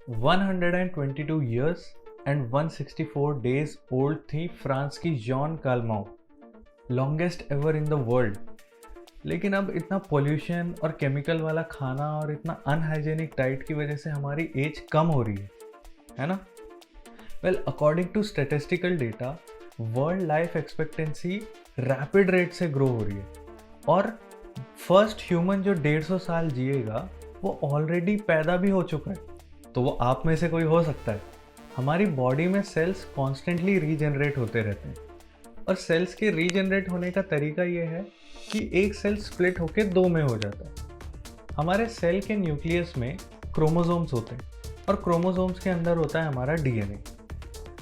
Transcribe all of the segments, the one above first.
122 years and 164 days old थी France की Jeanne Calment, longest ever in the world. लेकिन अब इतना पोल्यूशन और केमिकल वाला खाना और इतना अनहाइजेनिक डाइट की वजह से हमारी एज कम हो रही है ना? Well, according to statistical data, world life expectancy rapid rate से ग्रो हो रही है और फर्स्ट ह्यूमन जो 150 साल जिएगा वो ऑलरेडी पैदा भी हो चुका है। तो वो आप में से कोई हो सकता है। हमारी बॉडी में सेल्स कॉन्स्टेंटली रीजनरेट होते रहते हैं और सेल्स के रीजनरेट होने का तरीका ये है कि एक सेल स्प्लिट होकर दो में हो जाता है। हमारे सेल के न्यूक्लियस में क्रोमोसोम्स होते हैं और क्रोमोसोम्स के अंदर होता है हमारा डीएनए।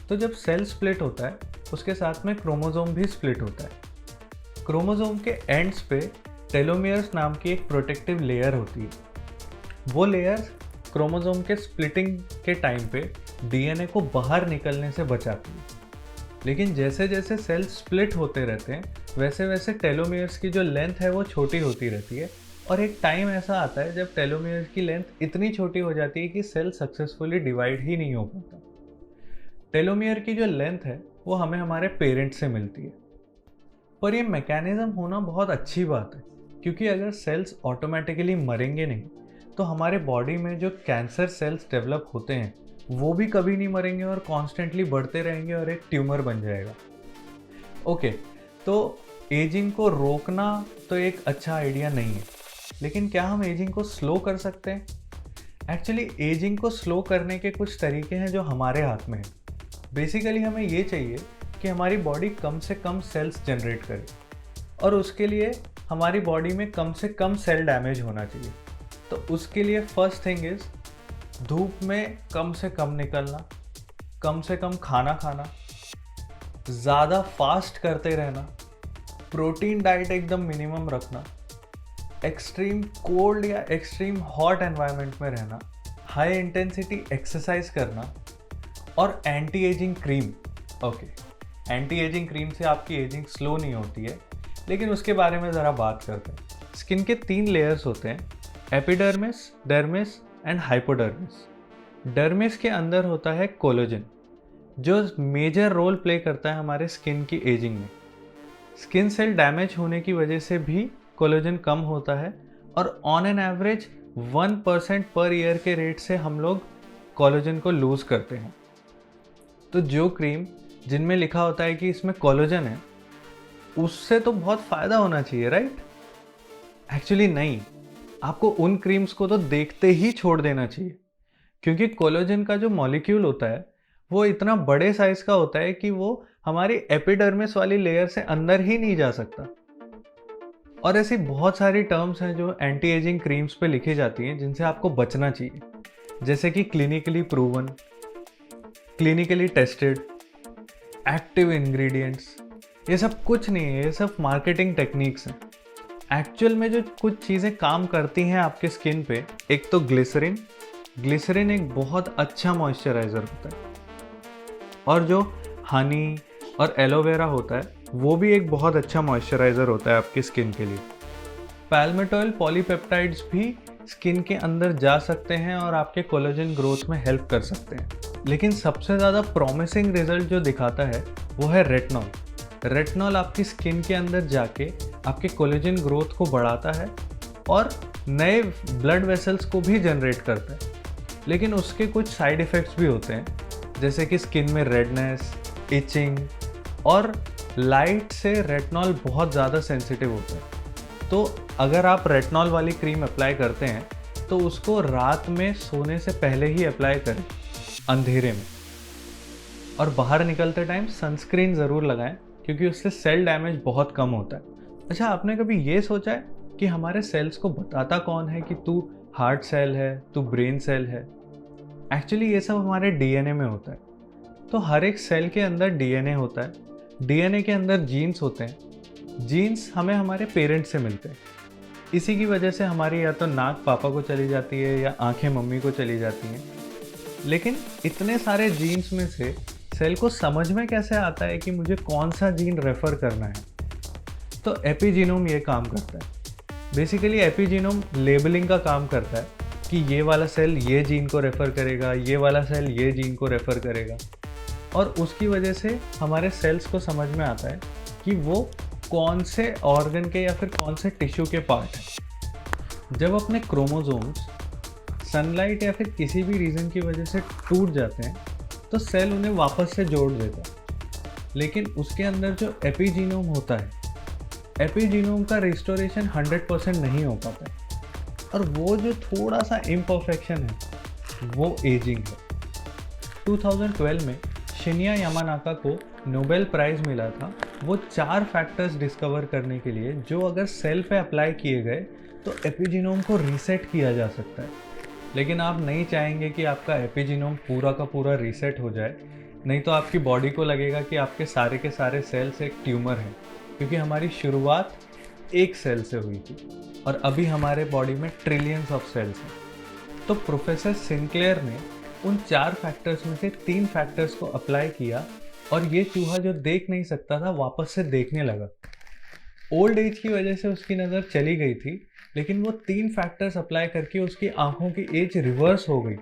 तो जब सेल स्प्लिट होता है उसके साथ में क्रोमोसोम भी स्प्लिट होता है। क्रोमोसोम के एंड्स पे टेलोमियर्स नाम की एक प्रोटेक्टिव लेयर होती है। वो लेयर्स क्रोमोसोम के स्प्लिटिंग के टाइम पे डीएनए को बाहर निकलने से बचाती है। लेकिन जैसे जैसे सेल स्प्लिट होते रहते हैं वैसे वैसे टेलोमियर्स की जो लेंथ है वो छोटी होती रहती है और एक टाइम ऐसा आता है जब टेलोमियर्स की लेंथ इतनी छोटी हो जाती है कि सेल सक्सेसफुली डिवाइड ही नहीं हो पाता। टेलोमियर की जो लेंथ है वो हमें हमारे पेरेंट्स से मिलती है। पर ये मैकेनिज्म होना बहुत अच्छी बात है, क्योंकि अगर सेल्स ऑटोमेटिकली मरेंगे नहीं तो हमारे बॉडी में जो कैंसर सेल्स डेवलप होते हैं वो भी कभी नहीं मरेंगे और कॉन्स्टेंटली बढ़ते रहेंगे और एक ट्यूमर बन जाएगा। ओके, तो एजिंग को रोकना तो एक अच्छा आइडिया नहीं है, लेकिन क्या हम एजिंग को स्लो कर सकते हैं? एक्चुअली एजिंग को स्लो करने के कुछ तरीके हैं जो हमारे हाथ में हैं। बेसिकली हमें ये चाहिए कि हमारी बॉडी कम से कम सेल्स जनरेट करे और उसके लिए हमारी बॉडी में कम से कम सेल डैमेज होना चाहिए। तो उसके लिए फर्स्ट थिंग इज धूप में कम से कम निकलना, कम से कम खाना खाना, ज़्यादा फास्ट करते रहना, प्रोटीन डाइट एकदम मिनिमम रखना, एक्सट्रीम कोल्ड या एक्सट्रीम हॉट एनवायरनमेंट में रहना, हाई इंटेंसिटी एक्सरसाइज करना और anti ageing cream. Okay, anti ageing cream से आपकी एजिंग स्लो नहीं होती है, लेकिन उसके बारे में ज़रा बात करते हैं। स्किन के 3 लेयर्स होते हैं, epidermis, dermis and hypodermis. Dermis के अंदर होता है कोलेजन, जो मेजर रोल प्ले करता है हमारे स्किन की एजिंग में। स्किन सेल डैमेज होने की वजह से भी कोलेजन कम होता है और on an average 1% per year के रेट से हम लोग कोलेजन को लूज़ करते हैं। तो जो क्रीम जिनमें लिखा होता है कि इसमें कोलेजन है उससे तो बहुत फ़ायदा होना चाहिए, राइट? एक्चुअली नहीं, आपको उन क्रीम्स को तो देखते ही छोड़ देना चाहिए, क्योंकि कोलेजन का जो मॉलिक्यूल होता है वो इतना बड़े साइज का होता है कि वो हमारी एपिडर्मिस वाली लेयर से अंदर ही नहीं जा सकता। और ऐसी बहुत सारी टर्म्स हैं जो एंटी एजिंग क्रीम्स पे लिखी जाती हैं जिनसे आपको बचना चाहिए, जैसे कि clinically proven, clinically tested, active ingredients. ये सब कुछ नहीं है, ये सब मार्केटिंग टेक्निक्स हैं। एक्चुअल में जो कुछ चीज़ें काम करती हैं आपके स्किन पे, एक तो ग्लिसरीन एक बहुत अच्छा मॉइस्चराइज़र होता है, और जो हनी और एलोवेरा होता है वो भी एक बहुत अच्छा मॉइस्चराइज़र होता है आपकी स्किन के लिए। पैल्मेटॉइल पॉलीपेप्टाइड्स भी स्किन के अंदर जा सकते हैं और आपके कोलेजन ग्रोथ में हेल्प कर सकते हैं। लेकिन सबसे ज़्यादा प्रॉमिसिंग रिजल्ट जो दिखाता है वो है रेटिनॉल। रेटिनॉल आपकी स्किन के अंदर जाके आपके कोलेजन ग्रोथ को बढ़ाता है और नए ब्लड वेसल्स को भी जनरेट करता है। लेकिन उसके कुछ साइड इफ़ेक्ट्स भी होते हैं, जैसे कि स्किन में रेडनेस, इचिंग, और लाइट से रेटिनॉल बहुत ज़्यादा सेंसिटिव होता है। तो अगर आप रेटिनॉल वाली क्रीम अप्लाई करते हैं तो उसको रात में सोने से पहले ही अप्लाई करें, अंधेरे में। और बाहर निकलते टाइम सनस्क्रीन ज़रूर लगाएं, क्योंकि उससे सेल डैमेज बहुत कम होता है। अच्छा, आपने कभी ये सोचा है कि हमारे सेल्स को बताता कौन है कि तू हार्ट सेल है, तू ब्रेन सेल है? एक्चुअली ये सब हमारे डीएनए में होता है। तो हर एक सेल के अंदर डीएनए होता है, डीएनए के अंदर जीन्स होते हैं, जीन्स हमें हमारे पेरेंट्स से मिलते हैं। इसी की वजह से हमारी या तो नाक पापा को चली जाती है या आंखें मम्मी को चली जाती हैं। लेकिन इतने सारे जीन्स में से सेल को समझ में कैसे आता है कि मुझे कौन सा जीन रेफर करना है? तो एपिजीनोम ये काम करता है। बेसिकली एपिजीनोम लेबलिंग का काम करता है कि ये वाला सेल ये जीन को रेफ़र करेगा, ये वाला सेल ये जीन को रेफ़र करेगा, और उसकी वजह से हमारे सेल्स को समझ में आता है कि वो कौन से ऑर्गन के या फिर कौन से टिश्यू के पार्ट हैं। जब अपने क्रोमोसोम्स सनलाइट या फिर किसी भी रीज़न की वजह से टूट जाते हैं तो सेल उन्हें वापस से जोड़ देता है, लेकिन उसके अंदर जो एपिजीनोम होता है, एपिजीनोम का रिस्टोरेशन 100% नहीं हो पाता है, और वो जो थोड़ा सा इम्परफेक्शन है वो एजिंग है। 2012 में शिन्या यामानाका को नोबेल प्राइज़ मिला था वो 4 फैक्टर्स डिस्कवर करने के लिए जो अगर सेल पे अप्लाई किए गए तो एपिजीनोम को रीसेट किया जा सकता है। लेकिन आप नहीं चाहेंगे कि आपका एपिजीनोम पूरा का पूरा रीसेट हो जाए, नहीं तो आपकी बॉडी को लगेगा कि आपके सारे के सारे सेल्स एक ट्यूमर हैं, क्योंकि हमारी शुरुआत एक सेल से हुई थी और अभी हमारे बॉडी में ट्रिलियंस ऑफ सेल्स हैं। तो प्रोफेसर सिंक्लेयर ने उन 4 फैक्टर्स में से 3 फैक्टर्स को अप्लाई किया और ये चूहा जो देख नहीं सकता था वापस से देखने लगा। ओल्ड एज की वजह से उसकी नज़र चली गई थी, लेकिन वो 3 फैक्टर्स अप्लाई करके उसकी आंखों की एज रिवर्स हो गई।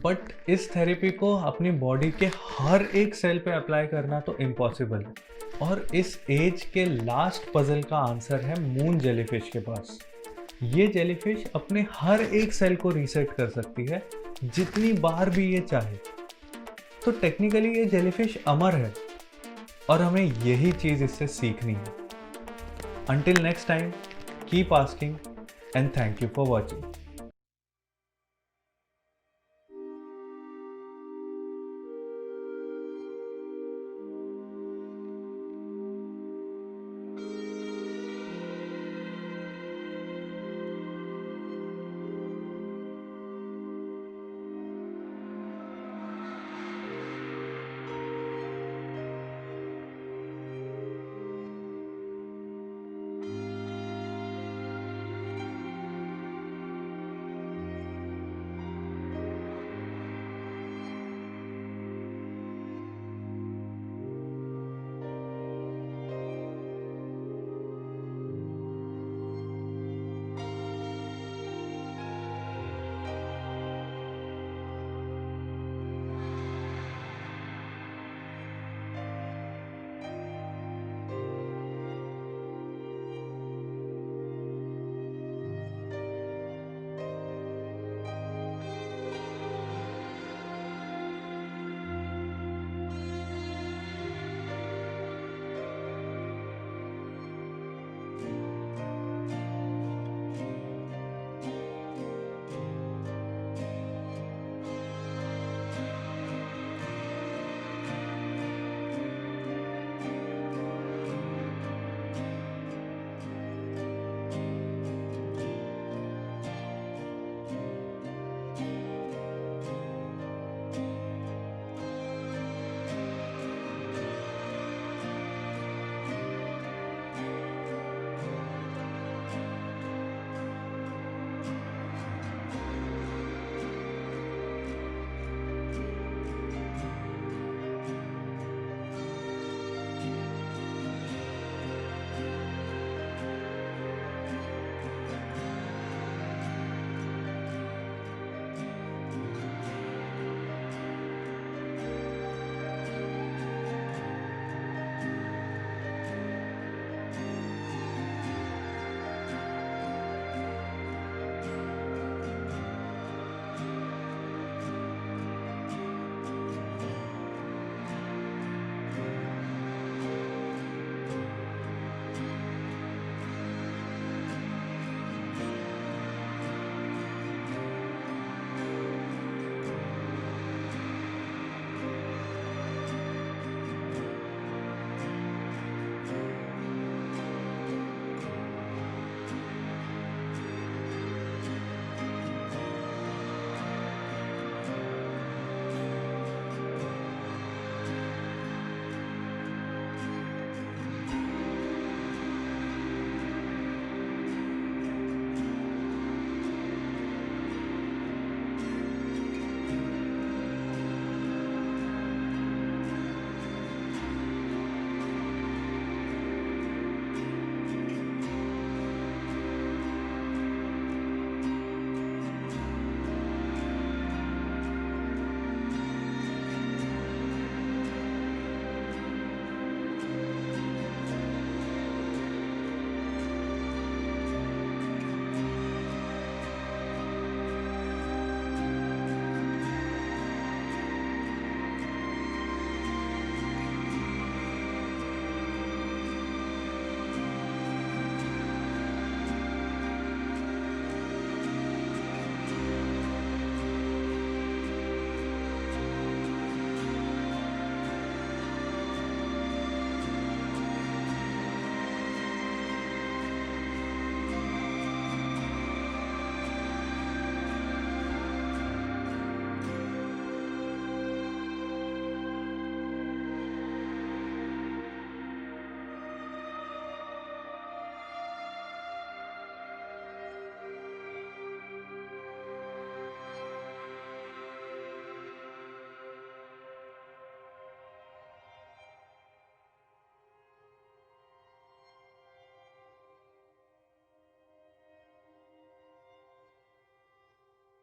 बट इस थेरेपी को अपनी बॉडी के हर एक सेल पे अप्लाई करना तो इम्पॉसिबल है, और इस एज के लास्ट पजल का आंसर है मून जेलीफिश के पास। ये जेलीफिश अपने हर एक सेल को रीसेट कर सकती है जितनी बार भी ये चाहे। तो टेक्निकली ये जेलीफिश अमर है और हमें यही चीज़ इससे सीखनी है। Until next time, keep asking and thank you for watching.